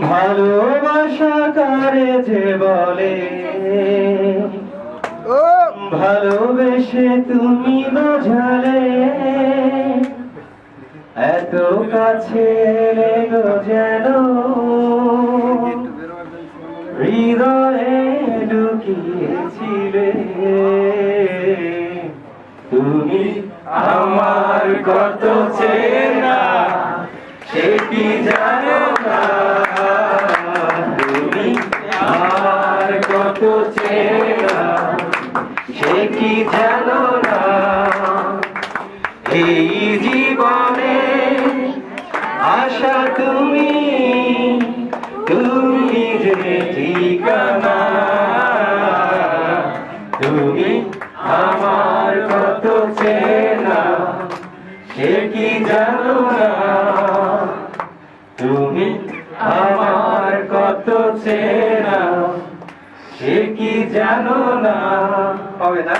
ভালোবাসা কারে যে বলে, ভালোবেসে তুমি বোঝালে, এত কাছে গো যেন হৃদয়ে ঢুকিয়েছিলে। তুমি আমার কত চেনা সে কি জানো না, তুমি আমার কত চেনা সে কি জানো না। এই জীবনে আশা তুমি, তুমি যে ঠিকানা, তুমি আমার কত চেনা সে কি জানো না, তুমি আমার কত চেনা সে কি জানো না। হবে না?